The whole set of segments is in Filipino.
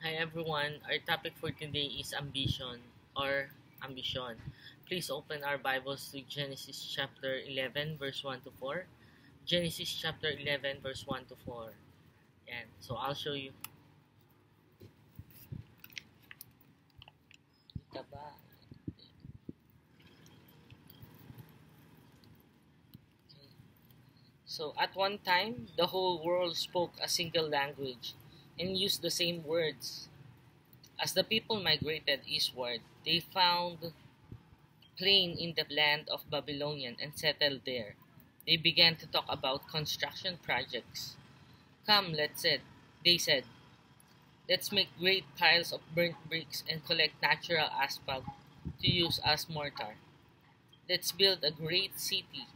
Hi everyone, our topic for today is ambition or ambition. Please open our Bibles to Genesis chapter 11 verse 1 to 4. Genesis chapter 11 verse 1 to 4. Yan. So I'll show you. Ika ba? Okay. So at one time, the whole world spoke a single language and used the same words. As the people migrated eastward, they found plain in the land of Babylonian and settled there. They began to talk about construction projects. Come, they said, let's make great piles of burnt bricks and collect natural asphalt to use as mortar. Let's build a great city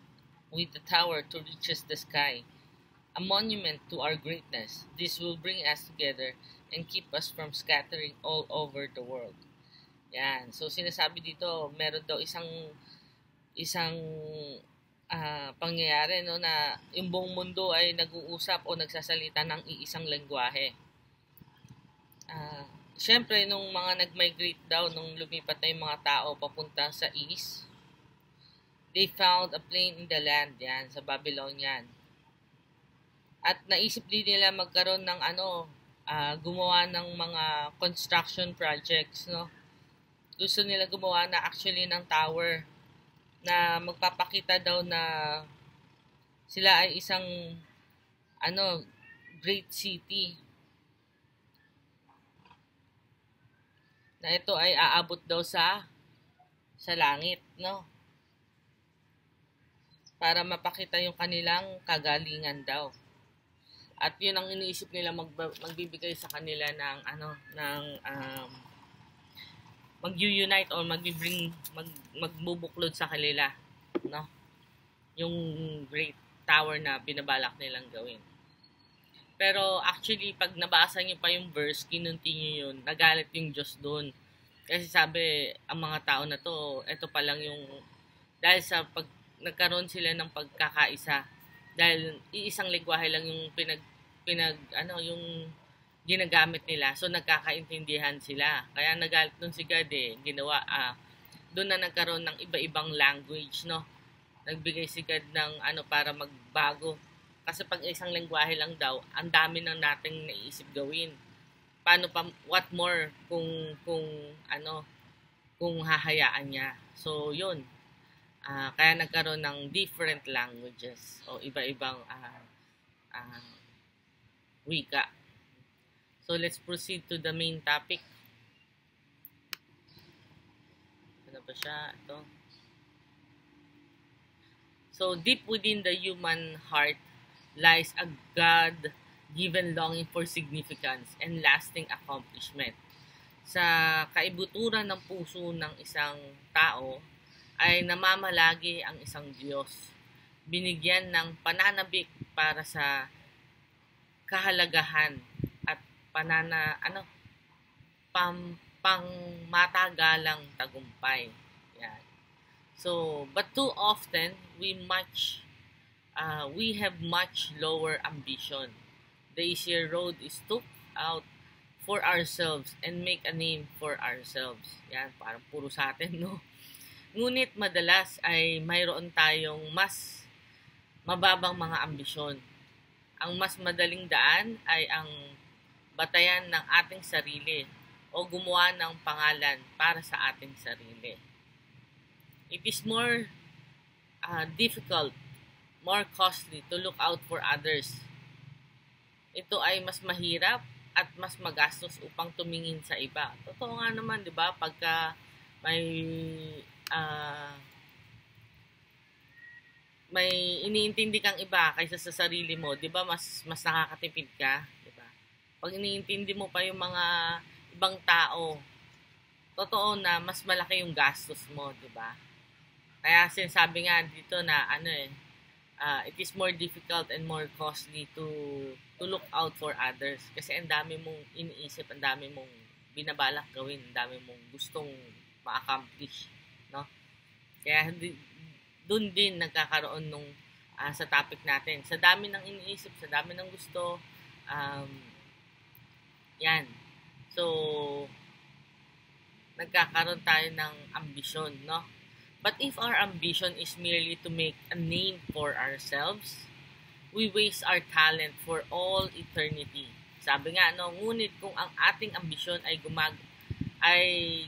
with a tower to reaches the sky, a monument to our greatness. This will bring us together and keep us from scattering all over the world. Yan. So sinasabi dito, meron daw isang pangyayari no na yung buong mundo ay nag-uusap o nagsasalita ng iisang lengguwahe. Siyempre, nung mga nag-migrate daw, nung lumipat na yung mga tao papunta sa east, they found a plain in the land, yan, sa Babylonian. At naisip din nila magkaroon ng gumawa ng mga construction projects, no? Gusto nila gumawa na actually ng tower na magpapakita daw na sila ay isang great city na ito ay aabot daw sa langit, no? Para mapakita yung kanilang kagalingan daw. At yun ang iniisip nila magbibigay sa kanila ng mag-unite or magbubuklod sa kanila, no? Yung great tower na binabalak nilang gawin. Pero actually, pag nabasa niyo pa yung verse, kinontinue yun, nagalit yung Diyos doon. Kasi sabi, ang mga tao na to, ito pa lang yung, dahil sa nagkaroon sila ng pagkakaisa, dahil iisang lengguwahe lang yung yung ginagamit nila. So, nagkakaintindihan sila. Kaya nagalit doon si God ginawa, doon na nagkaroon ng iba-ibang language, no? Nagbigay si God ng para magbago. Kasi pag isang lengguwahe lang daw, ang dami nang nating naisip gawin. Paano pa, what more kung hahayaan niya. So, yun. Kaya nagkaroon ng different languages o iba-ibang wika. So, let's proceed to the main topic. Ano ba siya? Ito. So, deep within the human heart lies a God-given longing for significance and lasting accomplishment. Sa kaibuturan ng puso ng isang tao ay namamalagi ang isang Diyos. Binigyan ng pananabik para sa kahalagahan at pangmatagalang tagumpay. Yan. So, but too often we have much lower ambition. The easier road is to out for ourselves and make a name for ourselves. Yan, parang puro sa atin, no? Ngunit madalas ay mayroon tayong mas mababang mga ambisyon. Ang mas madaling daan ay ang batayan ng ating sarili o gumawa ng pangalan para sa ating sarili. It is more difficult, more costly to look out for others. Ito ay mas mahirap at mas magastos upang tumingin sa iba. Totoo nga naman, di ba? Pagka may iniintindi kang iba kaysa sa sarili mo, 'di ba? Mas nakakatipid ka, 'di ba? Pag iniintindi mo pa yung mga ibang tao, totoo na mas malaki yung gastos mo, 'di ba? Kaya sinasabi nga dito na it is more difficult and more costly to look out for others kasi ang dami mong iniisip, ang dami mong binabalak gawin, ang dami mong gustong ma-accomplish, no? Kaya doon din nagkakaroon nung sa topic natin. Sa dami ng iniisip, sa dami ng gusto, yan, So, nagkakaroon tayo ng ambisyon, no? But if our ambition is merely to make a name for ourselves, we waste our talent for all eternity. Sabi nga, no, ngunit kung ang ating ambisyon ay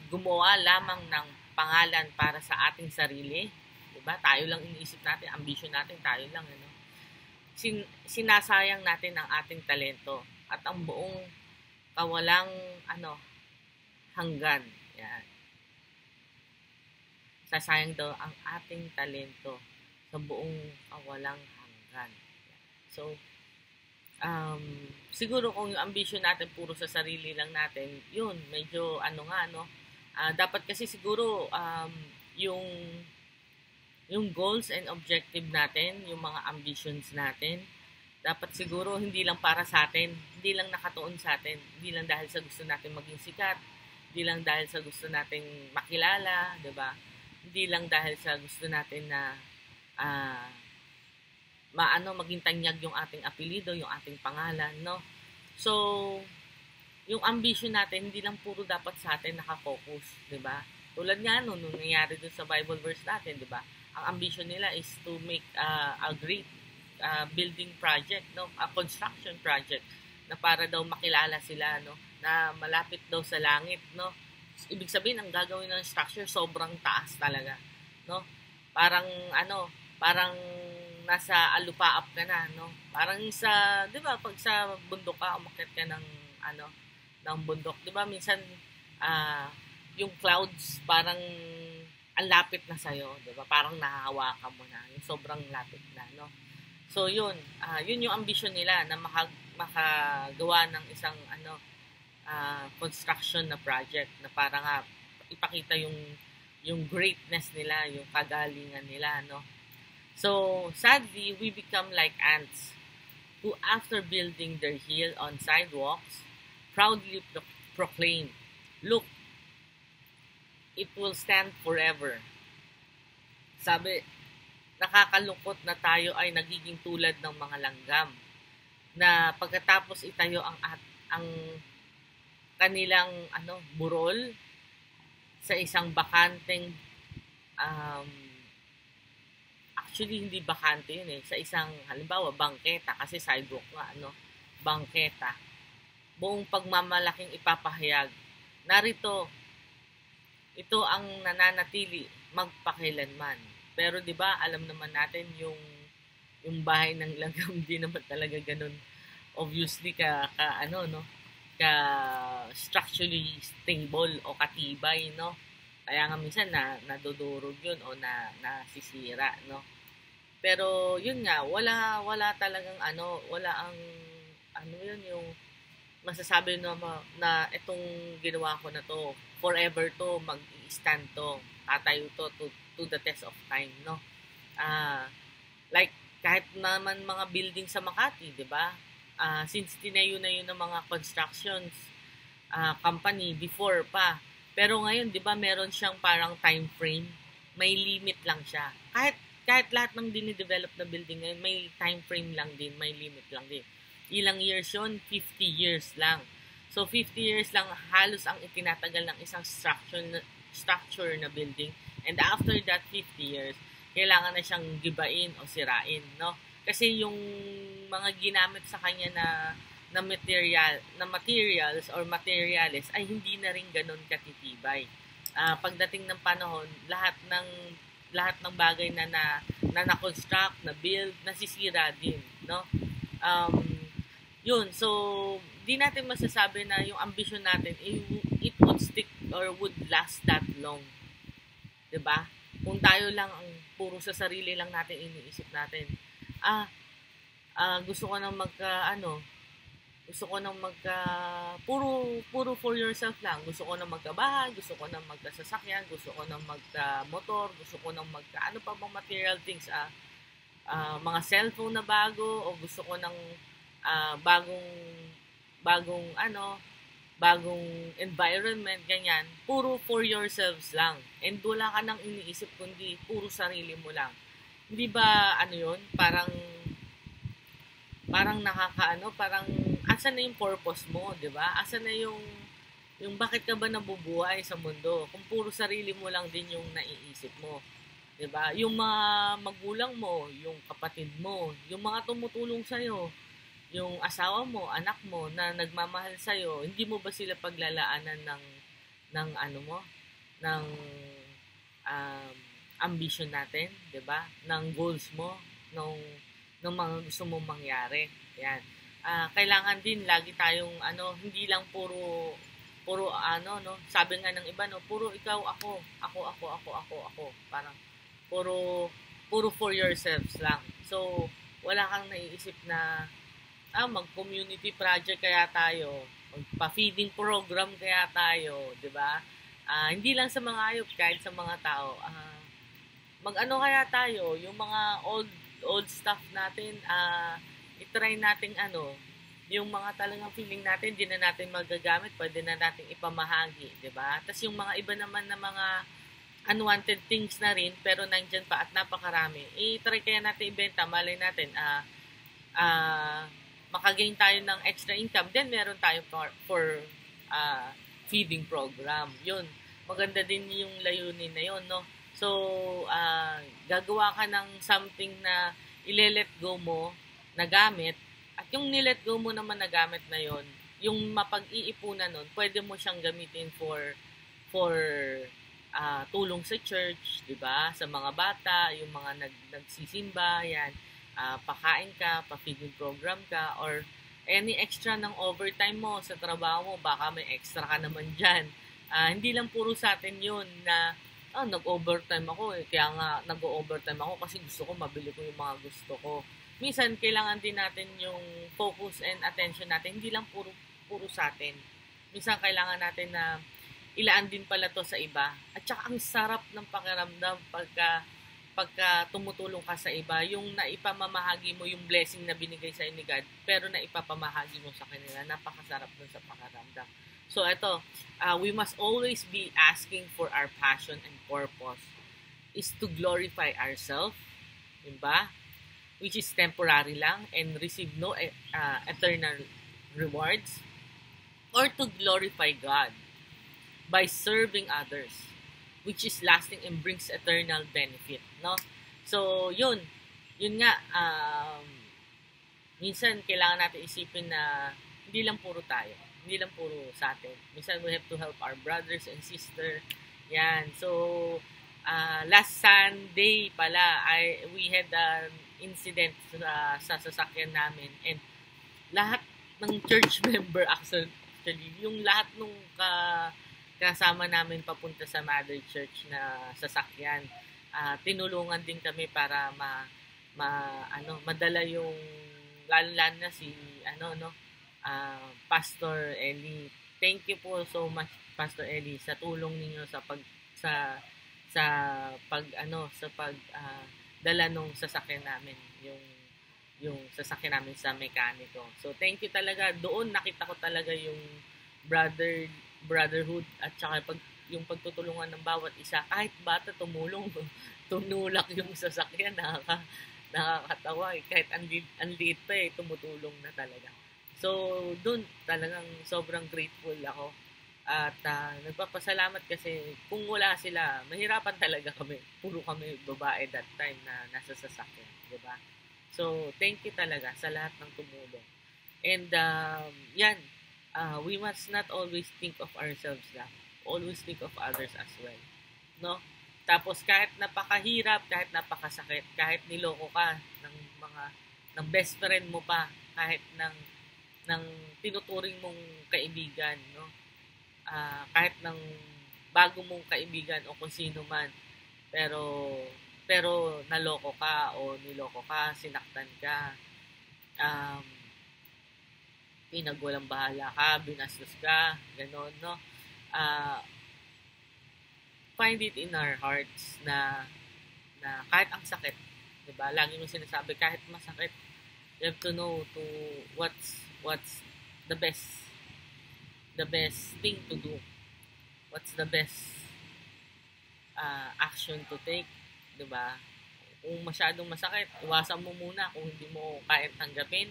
gumawa lamang ng pangalan para sa ating sarili, 'di ba? Tayo lang iniisip natin, ambisyon natin tayo lang, ano. Sinasayang natin ang ating talento at ang buong kawalang hanggan. Yan. Sasayang daw ang ating talento sa buong kawalang hanggan. So, siguro kung yung ambition natin puro sa sarili lang natin, yun, medyo dapat kasi siguro yung goals and objective natin, yung mga ambitions natin, dapat siguro hindi lang para sa atin, hindi lang nakatuon sa atin, hindi lang dahil sa gusto natin maging sikat, hindi lang dahil sa gusto nating makilala, 'di ba? Hindi lang dahil sa gusto natin na maging tanyag yung ating apelyido, yung ating pangalan, no? So, yung ambition natin, hindi lang puro dapat sa atin nakafocus, di ba? Tulad nga nung nangyari dun sa Bible verse natin, di ba? Ang ambition nila is to make a great building project, no? A construction project na para daw makilala sila, no? Na malapit daw sa langit, no? Ibig sabihin, ang gagawin ng structure sobrang taas talaga, no? Parang nasa alupaap ka na, no? Parang sa, 'di ba, pag sa bundok ka, umakyat ka ng bundok, 'di ba? Minsan yung clouds parang ang lapit na sa iyo, 'di ba? Parang nahahawakan mo na, yung sobrang lapit na, no? So yun yung ambition nila na makagawa ng isang construction na project na para nga ipakita yung greatness nila, yung kagalingan nila, no? So, sadly, we become like ants who, after building their hill on sidewalks, proudly proclaim, "Look, it will stand forever." Sabi, nakakalungkot na tayo ay nagiging tulad ng mga langgam na pagkatapos itayo ang kanilang burol sa isang bakanteng actually hindi bakante yun sa isang halimbawa bangketa, kasi sidewalk nga, bangketa, buong pagmamalaking ipapahayag, narito, ito ang nananatili magpakailanman. Pero 'di ba, alam naman natin yung bahay ng langgam di naman talaga ganun obviously ka structurally stable o katibay, no? Kaya nga minsan nadudurog yun o nasisira, no? Pero yun nga, wala talagang wala ang yun yung masasabi na itong ginawa ko na to, forever to, mag-stand to, tatayo to the test of time, no? Like kahit naman mga building sa Makati, 'di ba? Since tinayo na yun ng mga constructions company before pa. Pero ngayon, 'di ba, meron siyang parang time frame, may limit lang siya. Kahit lahat ng dinidevelop na building ngayon, may time frame lang din, may limit lang din. Ilang years yun? 50 years lang. So, 50 years lang halos ang itinatagal ng isang structure na building. And after that 50 years, kailangan na siyang gibain o sirain, no? Kasi yung mga ginamit sa kanya na materials or materials ay hindi na rin ganun katitibay. Pagdating ng panahon, lahat ng bagay na na-construct, na build, nasisira din, no? Yun, so di natin masasabi na yung ambition natin it would stick or would last that long. 'Di ba? Kung tayo lang ang puro sa sarili lang natin iniisip natin. Gusto ko nang puro for yourself lang. Gusto ko nang magkabahay, gusto ko nang magkasasakyan, gusto ko nang magka-motor, gusto ko nang ano pa bang material things, mga cellphone na bago, o gusto ko nang bagong environment, ganyan. Puro for yourselves lang. And wala ka nang iniisip kundi puro sarili mo lang. Hindi ba yun? Parang parang asan na yung purpose mo, 'di ba? Asan na yung Yung bakit ka ba nabubuhay sa mundo? Kung puro sarili mo lang din yung naiisip mo. 'Di ba? Yung mga magulang mo, yung kapatid mo, yung mga tumutulong sa yung asawa mo, anak mo na nagmamahal sa hindi mo ba sila paglalaanan ng ano mo, ng um, ambition natin, 'di ba? Ng goals mo, ng mga gusto mong mangyari. Yan. Kailangan din lagi tayong hindi lang puro sabi nga ng iba no, puro ikaw ako. Parang puro puro for yourselves lang. So, wala kang naiisip na mag-community project kaya tayo, magpa-feeding program kaya tayo, 'di ba? Hindi lang sa mga hayop, kahit sa mga tao. Mag-ano kaya tayo, yung mga old stuff natin, i-try nating yung mga talagang feeling natin, di na natin magagamit, pwede na nating ipamahagi, di ba? Tapos yung mga iba naman na mga unwanted things na rin, pero nandyan pa at napakarami, i-try kaya natin ibenta, malay natin, makagain tayo ng extra income, then meron tayo for feeding program. Yun, maganda din yung layunin na yun, no? So, gagawa ka ng something na ile-let go mo na gamit, at yung nilet go mo naman na gamit na yon, yung mapag-iipunan nun, pwede mo siyang gamitin for tulong sa church, 'di ba? Sa mga bata, yung mga nagsisimba, yan. Pakain ka, pa-feeding program ka, or any extra ng overtime mo sa trabaho mo, baka may extra ka naman diyan. Hindi lang puro sa atin 'yun na nag-overtime ako kaya nga nag-overtime ako kasi gusto ko mabili ko yung mga gusto ko. Minsan kailangan din natin yung focus and attention natin, hindi lang puro sa atin. Minsan kailangan natin na ilaan din pala to sa iba. At saka ang sarap ng pakiramdam pagka tumutulong ka sa iba, yung naipamamahagi mo yung blessing na binigay sa ni God, pero naipapamahagi mo sa kanila, napakasarap dun sa pakiramdam. So ito, we must always be asking for our passion and purpose is to glorify ourselves, diba? Which is temporary lang and receive no eternal rewards, or to glorify God by serving others, which is lasting and brings eternal benefit, no? So, yun nga, minsan kailangan natin isipin na hindi lang puro tayo, hindi lang puro sa atin. Minsan we have to help our brothers and sister. Yan. So, last Sunday pala, we had an incident sa sasakyan namin, and lahat ng church member actually, yung lahat nung kasama namin papunta sa Mother Church na sasakyan, tinulungan din kami para madala yung lalo na si Pastor Eli. Thank you po so much, Pastor Eli, sa tulong ninyo sa pag dala nung sasakyan namin, yung sasakyan namin sa mekaniko. So thank you talaga. Doon nakita ko talaga yung brotherhood, at saka yung pagtutulungan ng bawat isa. Kahit bata tumulong, tunulak yung sasakyan, nakakatawa eh. Kahit anliit pa tumutulong na talaga. So, doon talagang sobrang grateful ako. At nagpapasalamat kasi kung wala sila, mahirapan talaga kami. Puro kami babae that time na nasa sasakyan, di ba? So, thank you talaga sa lahat ng tumulong. And, yan, we must not always think of ourselves lang. Always think of others as well. No? Tapos, kahit napakahirap, kahit napakasakit, kahit niloko ka ng best friend mo pa, kahit ng tinuturing mong kaibigan, no? Kahit ng bago mong kaibigan o kung sino man, pero naloko ka o niloko ka, sinaktan ka, pinagwalang bahala ka, binastos ka, gano'n, no? Find it in our hearts na kahit ang sakit, diba? Lagi mo sinasabi, kahit masakit, you have to know what's the best thing to do. What's the best action to take, diba? Kung masyadong masakit, iwasan mo muna kung hindi mo kaya tanggapin.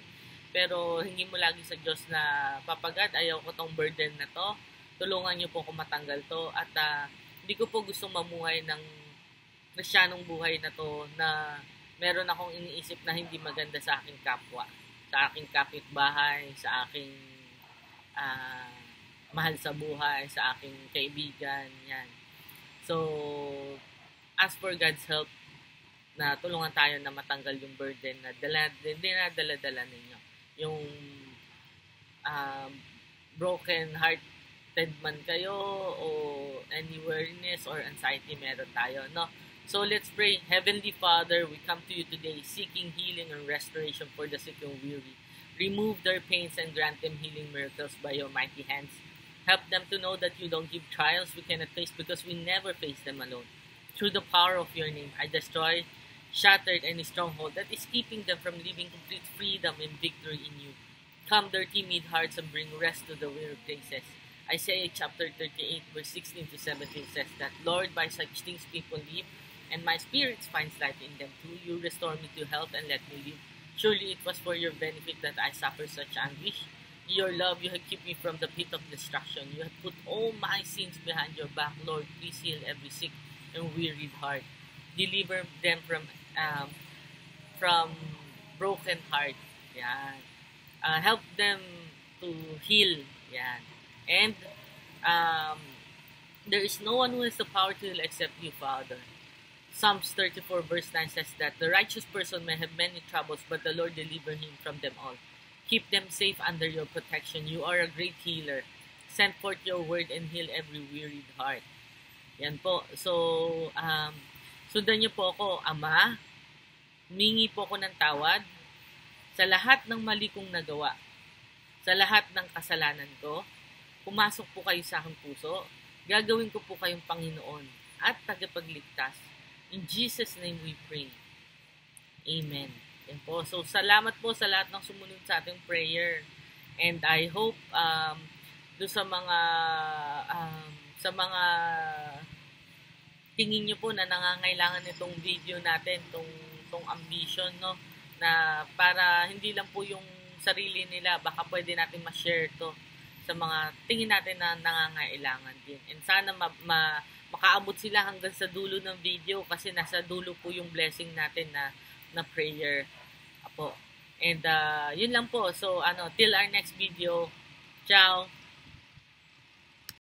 Pero hindi mo lagi sa Diyos na, Papa God, ayaw ko tong burden na to. tulungan niyo po ako matanggal to. At hindi ko po gustong mamuhay ng Kristiyanong buhay na to na meron akong iniisip na hindi maganda sa aking kapwa, sa aking kapitbahay, sa aking mahal sa buhay, sa aking kaibigan, yan. So, ask for God's help na tulungan tayo na matanggal yung burden na dinadala ninyo. Yung broken hearted man kayo o any weariness or anxiety meron tayo, no? So let's pray. Heavenly Father, we come to you today seeking healing and restoration for the sick and weary. Remove their pains and grant them healing miracles by your mighty hands. Help them to know that you don't give trials we cannot face because we never face them alone. Through the power of your name, I destroy, shattered any stronghold that is keeping them from living complete freedom and victory in you. Calm their timid hearts and bring rest to the weary places. Isaiah chapter 38 verse 16 to 17 says that, Lord, by such things people live, and my spirit finds life in them too. You restore me to health and let me live. Surely it was for your benefit that I suffer such anguish. In your love, you have kept me from the pit of destruction. You have put all my sins behind your back. Lord, please heal every sick and wearied heart. Deliver them from broken heart. Yan. Help them to heal. Yan. And there is no one who has the power to heal except you, Father. Psalms 34 verse 9 says that the righteous person may have many troubles, but the Lord deliver him from them all. Keep them safe under your protection. You are a great healer. Send forth your word and heal every wearied heart. Yan po. So, sundan niyo po ako, Ama. Humingi po ako ng tawad sa lahat ng mali kong nagawa. Sa lahat ng kasalanan ko. Pumasok po kayo sa aking puso. Gagawin ko po kayong Panginoon at tagapagligtas. In Jesus' name we pray. Amen. Yan po. So, salamat po sa lahat ng sumunod sa ating prayer. And I hope doon sa mga tingin nyo po na nangangailangan nitong video natin, tong ambition, no? Na para hindi lang po yung sarili nila, baka pwede natin ma-share to sa mga tingin natin na nangangailangan din. And sana makaabot sila hanggang sa dulo ng video kasi nasa dulo po yung blessing natin na prayer. Apo. And yun lang po. So till our next video. Ciao.